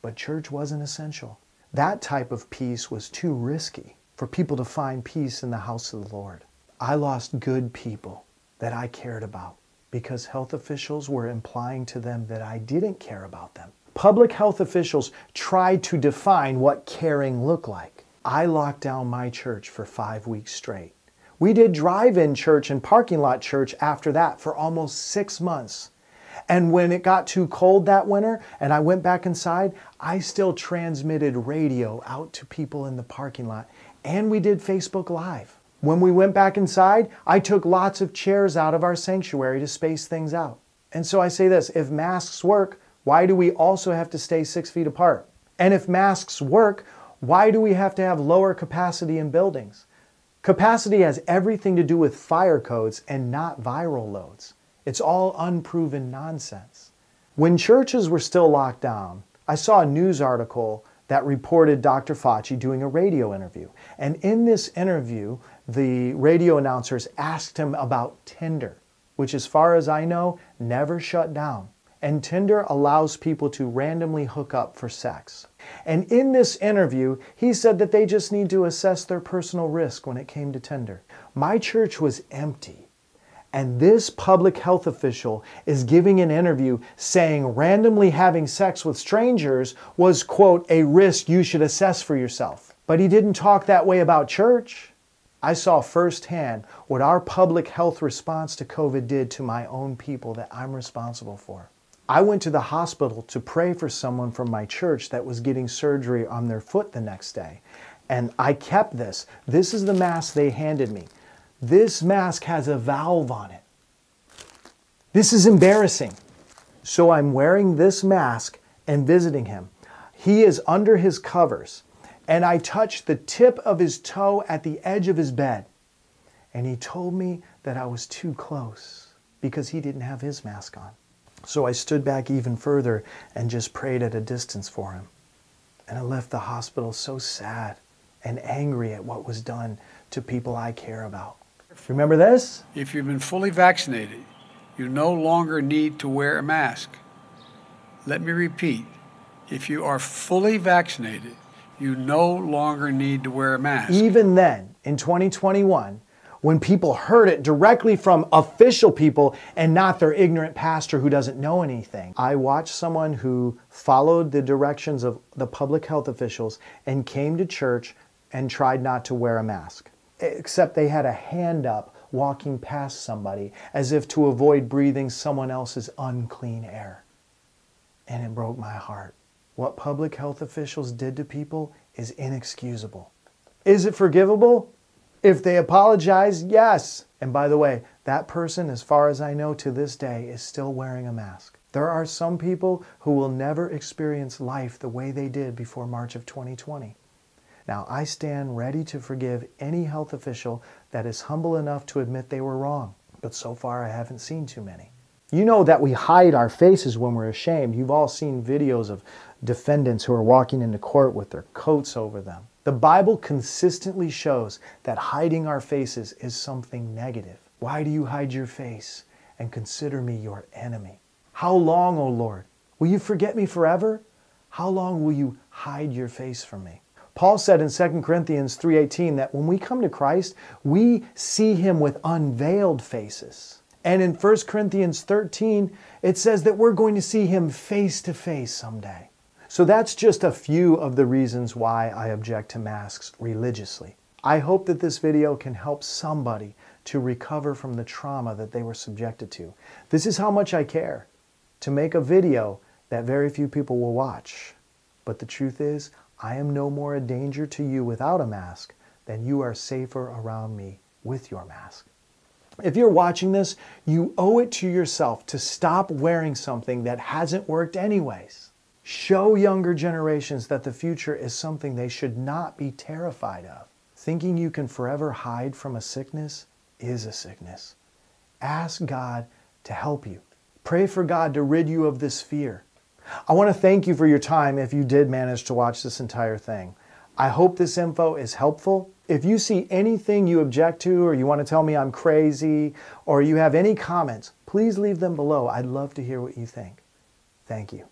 But church wasn't essential. That type of peace was too risky for people to find peace in the house of the Lord. I lost good people that I cared about because health officials were implying to them that I didn't care about them. Public health officials tried to define what caring looked like. I locked down my church for 5 weeks straight. We did drive-in church and parking lot church after that for almost 6 months. And when it got too cold that winter and I went back inside, I still transmitted radio out to people in the parking lot. And we did Facebook Live. When we went back inside, I took lots of chairs out of our sanctuary to space things out. And so I say this, if masks work, why do we also have to stay 6 feet apart? And if masks work, why do we have to have lower capacity in buildings? Capacity has everything to do with fire codes and not viral loads. It's all unproven nonsense. When churches were still locked down, I saw a news article that reported Dr. Fauci doing a radio interview. And in this interview, the radio announcers asked him about Tinder, which as far as I know, never shut down. and Tinder allows people to randomly hook up for sex. And in this interview, he said that they just need to assess their personal risk when it came to Tinder. My church was empty. And this public health official is giving an interview saying randomly having sex with strangers was, quote, a risk you should assess for yourself. But he didn't talk that way about church. I saw firsthand what our public health response to COVID did to my own people that I'm responsible for. I went to the hospital to pray for someone from my church that was getting surgery on their foot the next day. And I kept this. This is the mask they handed me. This mask has a valve on it. This is embarrassing. So I'm wearing this mask and visiting him. He is under his covers, and I touched the tip of his toe at the edge of his bed. And he told me that I was too close because he didn't have his mask on. So I stood back even further and just prayed at a distance for him. And I left the hospital so sad and angry at what was done to people I care about. Remember this? If you've been fully vaccinated, you no longer need to wear a mask. Let me repeat. If you are fully vaccinated, you no longer need to wear a mask. Even then, in 2021, when people heard it directly from official people and not their ignorant pastor who doesn't know anything, I watched someone who followed the directions of the public health officials and came to church and tried not to wear a mask. Except they had a hand up walking past somebody as if to avoid breathing someone else's unclean air. And it broke my heart. What public health officials did to people is inexcusable. Is it forgivable? If they apologize, yes. And by the way, that person, as far as I know to this day, is still wearing a mask. There are some people who will never experience life the way they did before March of 2020. Now, I stand ready to forgive any health official that is humble enough to admit they were wrong. But so far, I haven't seen too many. You know that we hide our faces when we're ashamed. You've all seen videos of defendants who are walking into court with their coats over them. The Bible consistently shows that hiding our faces is something negative. Why do you hide your face and consider me your enemy? How long, O Lord? Will you forget me forever? How long will you hide your face from me? Paul said in 2 Corinthians 3:18 that when we come to Christ, we see him with unveiled faces. And in 1 Corinthians 13, it says that we're going to see him face to face someday. So that's just a few of the reasons why I object to masks religiously. I hope that this video can help somebody to recover from the trauma that they were subjected to. This is how much I care, to make a video that very few people will watch. But the truth is, I am no more a danger to you without a mask than you are safer around me with your mask. If you're watching this, you owe it to yourself to stop wearing something that hasn't worked anyways. Show younger generations that the future is something they should not be terrified of. Thinking you can forever hide from a sickness is a sickness. Ask God to help you. Pray for God to rid you of this fear. I want to thank you for your time if you did manage to watch this entire thing. I hope this info is helpful. If you see anything you object to, or you want to tell me I'm crazy, or you have any comments, please leave them below. I'd love to hear what you think. Thank you.